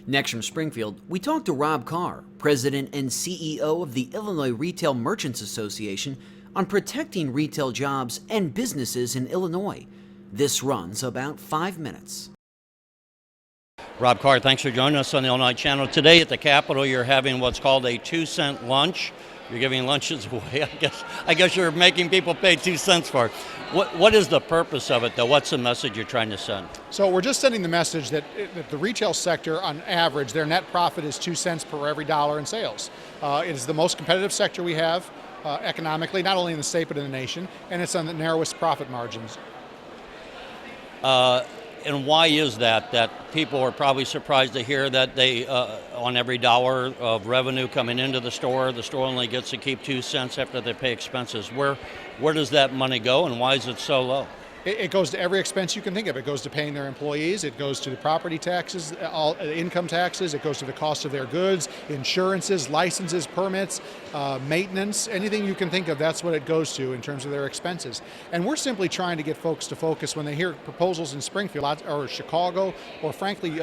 Next from Springfield, we talked to Rob Carr, President and CEO of the Illinois Retail Merchants Association, on protecting retail jobs and businesses in Illinois. This runs about 5 minutes. Rob Carr, thanks for joining us on the Illinois Channel. Today at the Capitol, you're having what's called a 2-cent lunch. You're giving lunches away. I guess you're making people pay 2 cents for it. What is the purpose of it, though? What's the message you're trying to send? So we're just sending the message that the retail sector, on average, their net profit is 2 cents per every dollar in sales. It is the most competitive sector we have economically, not only in the state but in the nation, and it's on the narrowest profit margins. And why is that? That people are probably surprised to hear that they, on every dollar of revenue coming into the store only gets to keep 2 cents after they pay expenses. Where does that money go, and why is it so low? It goes to every expense you can think of. It goes to paying their employees. It goes to the property taxes, all income taxes. It goes to the cost of their goods, insurances, licenses, permits, maintenance, anything you can think of. That's what it goes to in terms of their expenses. And we're simply trying to get folks to focus when they hear proposals in Springfield or Chicago or frankly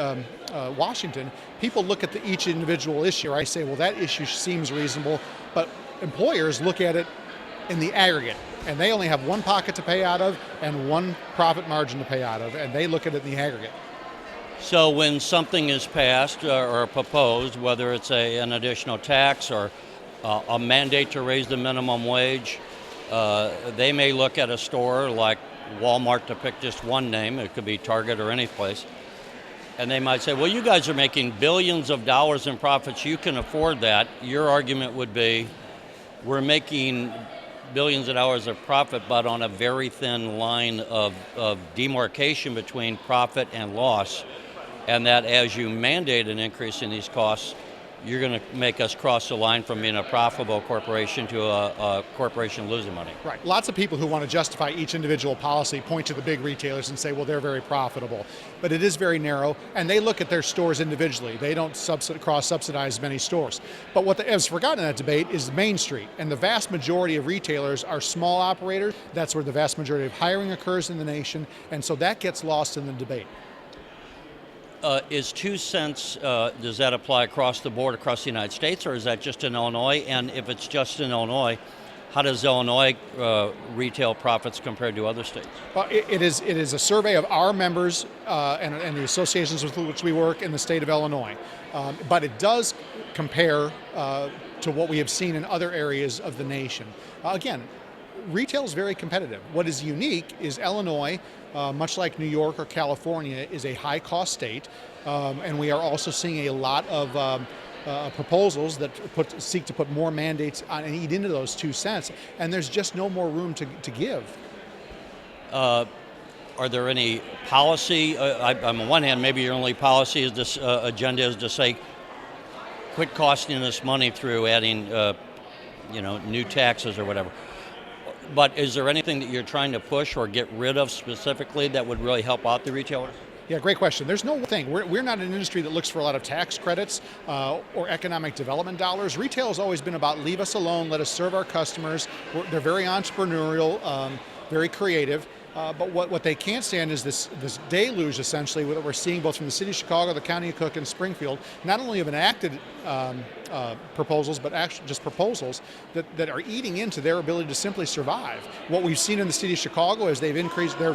Washington. People look at each individual issue. I say, well, that issue seems reasonable, but employers look at it in the aggregate. And they only have one pocket to pay out of and one profit margin to pay out of, and they look at it in the aggregate. So when something is passed or proposed, whether it's an additional tax or a mandate to raise the minimum wage, they may look at a store like Walmart, to pick just one name, it could be Target or any place, and they might say, well, you guys are making billions of dollars in profits, you can afford that. Your argument would be, we're making billions of dollars of profit, but on a very thin line of demarcation between profit and loss, and that as you mandate an increase in these costs, you're going to make us cross the line from being a profitable corporation to a corporation losing money. Right. Lots of people who want to justify each individual policy point to the big retailers and say, well, they're very profitable. But it is very narrow, and they look at their stores individually. They don't cross-subsidize many stores. But what has forgotten in that debate is Main Street, and the vast majority of retailers are small operators. That's where the vast majority of hiring occurs in the nation, and so that gets lost in the debate. Is 2 cents, does that apply across the board, across the United States, or is that just in Illinois? And if it's just in Illinois, how does Illinois retail profits compare to other states? Well, it is a survey of our members and the associations with which we work in the state of Illinois. But it does compare to what we have seen in other areas of the nation. Again, retail is very competitive. What is unique is Illinois, much like New York or California, is a high-cost state, and we are also seeing a lot of proposals that seek to put more mandates on and eat into those 2 cents, and there's just no more room to give. Are there any policy? On one hand, maybe your only policy is this agenda is to say, quit costing us money through adding, new taxes or whatever. But is there anything that you're trying to push or get rid of specifically that would really help out the retailers? Yeah, great question. There's no thing. We're not an industry that looks for a lot of tax credits or economic development dollars. Retail has always been about leave us alone, let us serve our customers. They're very entrepreneurial, very creative. But what they can't stand is this deluge, essentially, that we're seeing both from the city of Chicago, the county of Cook, and Springfield, not only of enacted proposals, but actually just proposals that are eating into their ability to simply survive. What we've seen in the city of Chicago is they're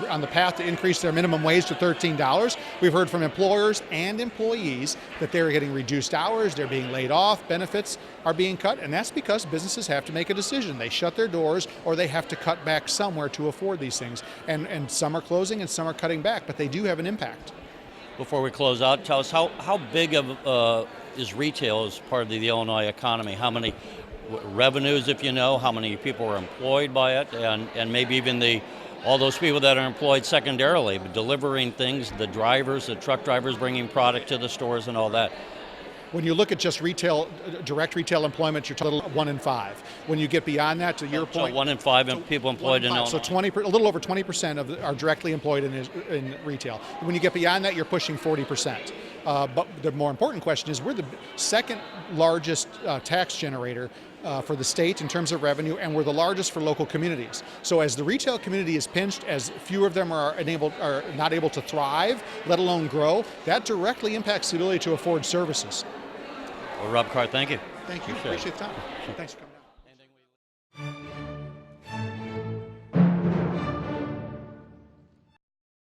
on the path to increase their minimum wage to $13. We've heard from employers and employees that they're getting reduced hours, they're being laid off, benefits are being cut, and that's because businesses have to make a decision. They shut their doors or they have to cut back somewhere to afford these things. And some are closing and some are cutting back, but they do have an impact. Before we close out, tell us how big of is retail as part of the Illinois economy? How many revenues, if you know, how many people are employed by it, and maybe even all those people that are employed secondarily, delivering things, the drivers, the truck drivers bringing product to the stores and all that. When you look at just retail, direct retail employment, you're talking 1 in 5. When you get beyond that, to your point, 1 in 5 people employed in Illinois. So a little over 20% are directly employed in retail. When you get beyond that, you're pushing 40%. But the more important question is, we're the second largest tax generator for the state in terms of revenue, and we're the largest for local communities. So as the retail community is pinched, as fewer of them are not able to thrive, let alone grow, that directly impacts the ability to afford services. Well, Rob Carr, thank you. Thank you. Appreciate the time. Thanks for coming out.